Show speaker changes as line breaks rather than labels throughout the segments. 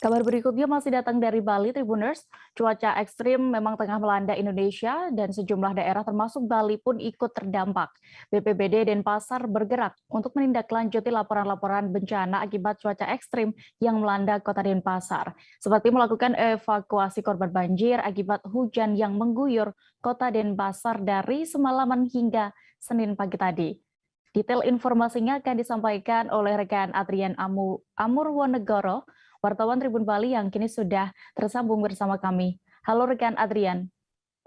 Kabar berikutnya masih datang dari Bali, Tribuners. Cuaca ekstrim memang tengah melanda Indonesia dan sejumlah daerah termasuk Bali pun ikut terdampak. BPBD Denpasar bergerak untuk menindaklanjuti laporan-laporan bencana akibat cuaca ekstrim yang melanda kota Denpasar, seperti melakukan evakuasi korban banjir akibat hujan yang mengguyur kota Denpasar dari semalaman hingga Senin pagi tadi. Detail informasinya akan disampaikan oleh rekan Adrian Amurwonegoro, wartawan Tribun Bali yang kini sudah tersambung bersama kami. Halo rekan Adrian.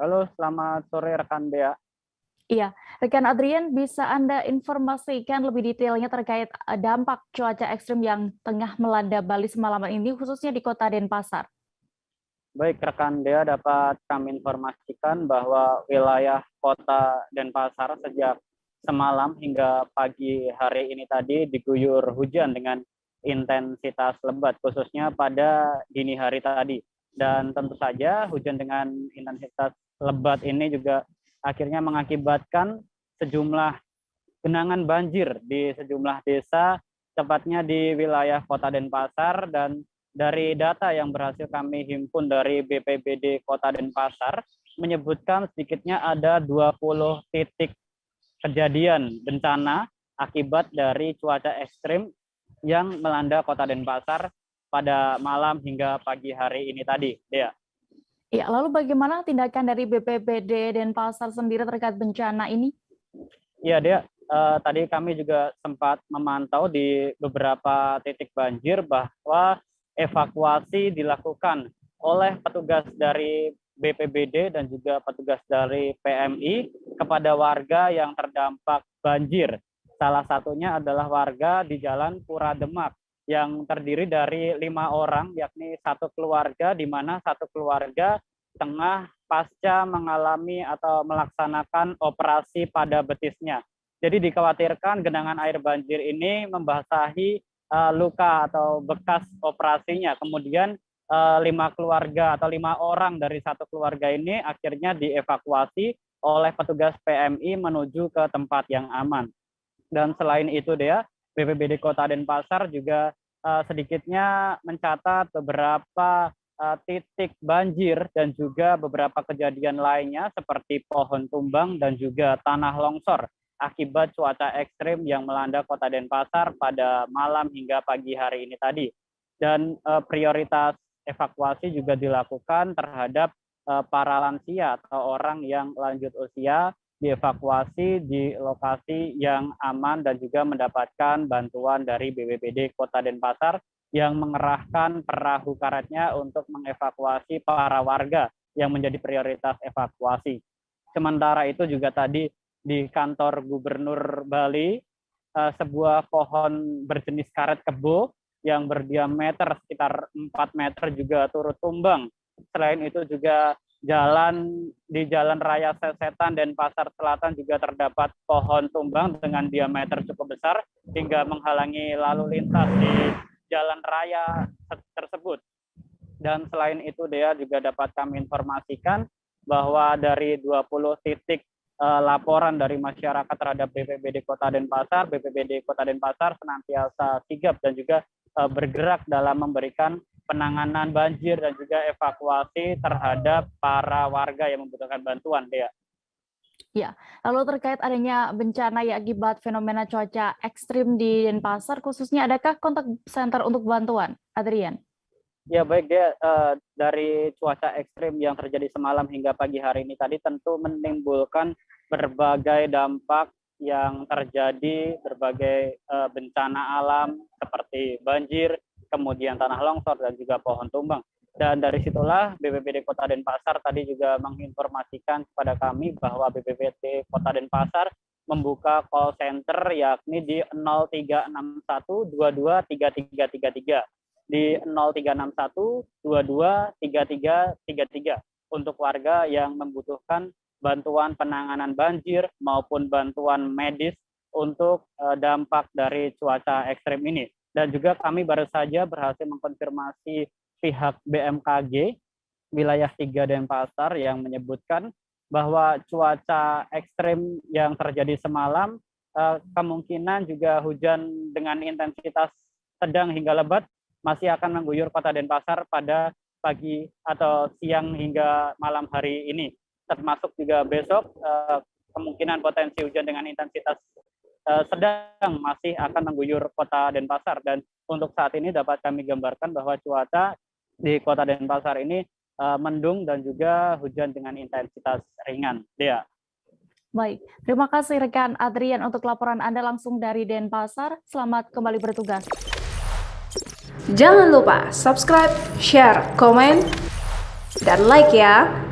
Halo, selamat sore rekan Bea.
Iya, rekan Adrian, bisa Anda informasikan lebih detailnya terkait dampak cuaca ekstrim yang tengah melanda Bali semalaman ini, khususnya di kota Denpasar?
Baik, rekan Bea dapat kami informasikan bahwa wilayah kota Denpasar sejak semalam hingga pagi hari ini tadi diguyur hujan dengan intensitas lebat, khususnya pada dini hari tadi. Dan tentu saja hujan dengan intensitas lebat ini juga akhirnya mengakibatkan sejumlah genangan banjir di sejumlah desa, tepatnya di wilayah Kota Denpasar. Dan dari data yang berhasil kami himpun dari BPBD Kota Denpasar, menyebutkan sedikitnya ada 20 titik kejadian bencana akibat dari cuaca ekstrim yang melanda Kota Denpasar pada malam hingga pagi hari ini tadi. Dea.
Ya, lalu bagaimana tindakan dari BPBD Denpasar sendiri terkait bencana ini?
Iya, Dea. Tadi kami juga sempat memantau di beberapa titik banjir bahwa evakuasi dilakukan oleh petugas dari BPBD dan juga petugas dari PMI kepada warga yang terdampak banjir. Salah satunya adalah warga di Jalan Pura Demak yang terdiri dari 5 orang, yakni satu keluarga, di mana satu keluarga tengah pasca mengalami atau melaksanakan operasi pada betisnya. Jadi dikhawatirkan genangan air banjir ini membasahi luka atau bekas operasinya. Kemudian 5 keluarga atau 5 orang dari satu keluarga ini akhirnya dievakuasi oleh petugas PMI menuju ke tempat yang aman. Dan selain itu, Dea, BPBD Kota Denpasar juga sedikitnya mencatat beberapa titik banjir dan juga beberapa kejadian lainnya seperti pohon tumbang dan juga tanah longsor akibat cuaca ekstrim yang melanda Kota Denpasar pada malam hingga pagi hari ini tadi. Dan prioritas evakuasi juga dilakukan terhadap para lansia atau orang yang lanjut usia, dievakuasi di lokasi yang aman dan juga mendapatkan bantuan dari BPBD Kota Denpasar yang mengerahkan perahu karetnya untuk mengevakuasi para warga yang menjadi prioritas evakuasi. Sementara itu juga tadi di kantor Gubernur Bali, sebuah pohon berjenis karet kebo yang berdiameter sekitar 4 meter juga turut tumbang. Selain itu juga di Jalan Raya Sesetan Denpasar Selatan juga terdapat pohon tumbang dengan diameter cukup besar hingga menghalangi lalu lintas di jalan raya tersebut. Dan selain itu, Dea, juga dapat kami informasikan bahwa dari 20 titik laporan dari masyarakat terhadap BPBD Kota Denpasar, BPBD Kota Denpasar senantiasa sigap dan juga bergerak dalam memberikan penanganan banjir dan juga evakuasi terhadap para warga yang membutuhkan bantuan, Dea.
Ya, lalu terkait adanya bencana ya akibat fenomena cuaca ekstrim di Denpasar, khususnya adakah kontak center untuk bantuan, Adrian?
Ya baik, Dea, dari cuaca ekstrim yang terjadi semalam hingga pagi hari ini tadi tentu menimbulkan berbagai dampak yang terjadi, berbagai bencana alam seperti banjir, kemudian tanah longsor dan juga pohon tumbang. Dan dari situlah BPBD Kota Denpasar tadi juga menginformasikan kepada kami bahwa BPBD Kota Denpasar membuka call center yakni di 0361 22 3333 di 0361 22 3333 untuk warga yang membutuhkan bantuan penanganan banjir maupun bantuan medis untuk dampak dari cuaca ekstrim ini. Dan juga kami baru saja berhasil mengkonfirmasi pihak BMKG wilayah 3 Denpasar yang menyebutkan bahwa cuaca ekstrim yang terjadi semalam kemungkinan juga hujan dengan intensitas sedang hingga lebat masih akan mengguyur Kota Denpasar pada pagi atau siang hingga malam hari ini. Termasuk juga besok kemungkinan potensi hujan dengan intensitas sedang masih akan mengguyur Kota Denpasar. Dan untuk saat ini dapat kami gambarkan bahwa cuaca di Kota Denpasar ini mendung dan juga hujan dengan intensitas ringan. Dea.
Baik, terima kasih rekan Adrian untuk laporan Anda langsung dari Denpasar. Selamat kembali bertugas.
Jangan lupa subscribe, share, komen, dan like ya.